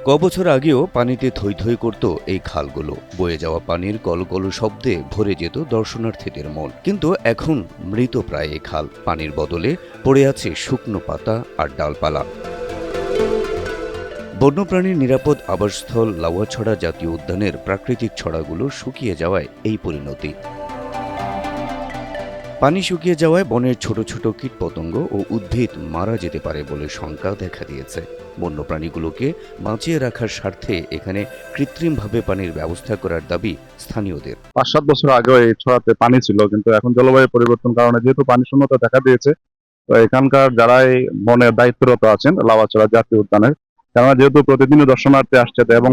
কবছর আগেও পানিতে থই থই করত এই খালগুলো। বয়ে যাওয়া পানির গলগল শব্দে ভরে যেত দর্শনার্থীদের মন। কিন্তু এখন মৃতপ্রায় এই খাল। পানির বদলে পড়ে আছে শুকনো পাতা আর ডালপালা। বন্যপ্রাণীর নিরাপদ আবাসস্থল লাউয়াছড়া জাতীয় উদ্যানের প্রাকৃতিক ছড়াগুলো শুকিয়ে যাওয়ায় এই পরিণতি। পানি শুকিয়ে যাওয়ায় বনের ছোট ছোট কীটপতঙ্গ ও উদ্ভিদ মারা যেতে পারে বলে শঙ্কা দেখা দিয়েছে। বন্যপ্রাণীগুলোকে বাঁচিয়ে রাখার স্বার্থে এখানে কৃত্রিমভাবে পানির ব্যবস্থা করার দাবি স্থানীয়দের। ৫-৭ বছর আগেও এই ছড়াতে পানি ছিল, কিন্তু এখন জলবায়ু পরিবর্তন কারণে যেহেতু পানি শূন্যতা দেখা দিয়েছে, তো এখানকার যারা এই বনের দায়িত্বরত আছেন লাউয়াছড়া জাতীয় উদ্যানের, কেননা যেহেতু প্রতিদিনই দর্শনার্থী আসছে এবং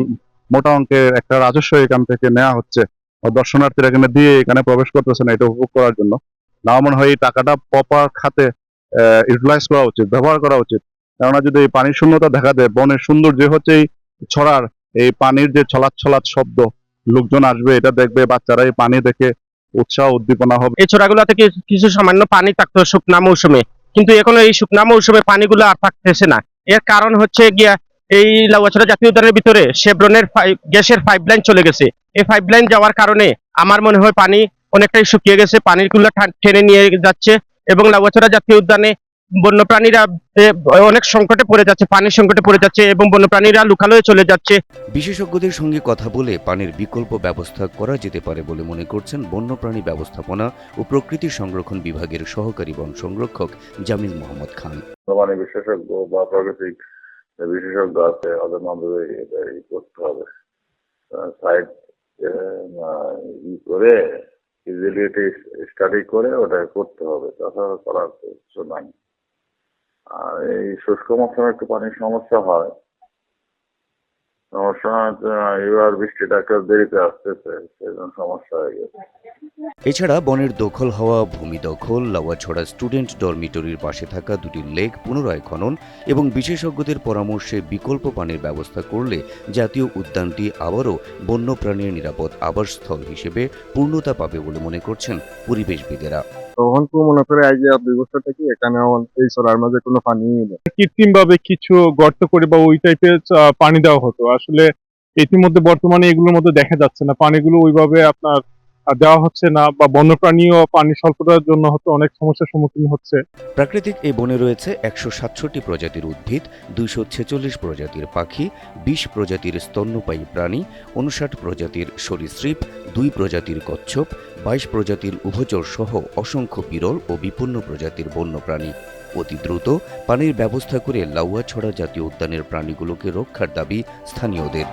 মোটা অঙ্কের একটা রাজস্ব এখান থেকে নেওয়া হচ্ছে, দর্শনার্থীরা এখানে দিয়ে এখানে প্রবেশ করতেছে না এটা উপভোগ করার জন্য। আমার মনে হয় এই টাকাটা প্রপার খাতে ইউটিলাইজ করা উচিত, ব্যবহার করা উচিত। কেননা যদি এই পানির শূন্যতা দেখা দেয়, বনের সৌন্দর্য হচ্ছে এই ছড়ার এই পানির যে ছলাৎ ছলাৎ শব্দ, লোকজন আসবে এটা দেখবে, বাচ্চারা এই পানি দেখে উৎসাহ উদ্দীপনা হবে। এই ছোড়াগুলো থেকে কিছু সামান্য পানি থাকতো শুকনা মৌসুমে, কিন্তু এখন এই শুকনা মৌসুমে পানিগুলো আর থাকতেছে না। এর কারণ হচ্ছে গিয়া এই লাউয়াছড়া জাতীয় উদ্যানের ভিতরে শেভরনের গ্যাসের পাইপলাইন চলে গেছে। এই পাইপলাইন যাওয়ার কারণে আমার মনে হয় পানি অনেকটাই শুকিয়ে গেছে, পানিগুলো টেনে নিয়ে যাচ্ছে এবং লাউয়াছড়া জাতীয় উদ্যানে বন্যপ্রাণীরা অনেক সংকটে পড়ে যাচ্ছে, পানির সংকটে পড়ে যাচ্ছে এবং বন্যপ্রাণীরা লুকালয়ে চলে যাচ্ছে। বিশেষজ্ঞদের সঙ্গে কথা বলে পানির বিকল্প ব্যবস্থা করা যেতে পারে বলে মনে করছেন বন্যপ্রাণী ব্যবস্থাপনা ও প্রকৃতি সংরক্ষণ বিভাগের সহকারী বন সংরক্ষক জামিল মোহাম্মদ খান। মানে বিশেষজ্ঞ বা প্রাকৃতিক বিশেষজ্ঞ আছে, ওদের মাধ্যমে এটা করতে হবে। সাইট করে ফিজিবিলিটি স্টাডি করে ওটা করতে হবে, তাছাড়া করার কিছু নাই। আর এই শুষ্ক মৌসুমে একটু পানির সমস্যা হয়, এবার বৃষ্টিটা একটু দেরিতে আসতেছে, সেজন্য সমস্যা হয়ে গেছে। এছাড়া বনের দখল হওয়া ভূমি দখল, লাউয়াছড়া স্টুডেন্ট ডরমিটরির পাশে থাকা দুটি লেক পুনরায় খনন এবং বিশেষজ্ঞদের পরামর্শে বিকল্প পানির ব্যবস্থা করলে জাতীয় উদ্যানটি আবারও বন্যপ্রাণীর নিরাপদ আবাসস্থল হিসেবে পূর্ণতা পাবে বলে মনে করছেন পরিবেশবিদেরা। তখন তো মনে করে এই যে ২ বছর থেকে এখানে এই ছড়ার মাঝে কোনো পানি নেই। কৃত্রিম ভাবে কিছু গর্ত করে বা ওই টাইপের পানি দেওয়া হতো। আসলে ইতিমধ্যে বর্তমানে এগুলোর মধ্যে দেখা যাচ্ছে না, পানিগুলো ওইভাবে আপনার দেওয়া হচ্ছে না, বা বন্যপ্রাণীও পানি স্বল্পতার জন্য হয়তো অনেক সমস্যার সম্মুখীন হচ্ছে। প্রাকৃতিক এই বনে রয়েছে ১৬৭ প্রজাতির উদ্ভিদ, ২৪৬ প্রজাতির পাখি, ২০ প্রজাতির স্তন্যপায়ী প্রাণী, ৫৯ প্রজাতির সরীসৃপ, ২ প্রজাতির কচ্ছপ, ২২ প্রজাতির উভচর সহ অসংখ্য বিরল ও বিপন্ন প্রজাতির বন্যপ্রাণী। অতি দ্রুত পানির ব্যবস্থা করে লাউয়াছড়া জাতীয় উদ্যানের প্রাণীগুলোকে রক্ষার দাবি স্থানীয়দের।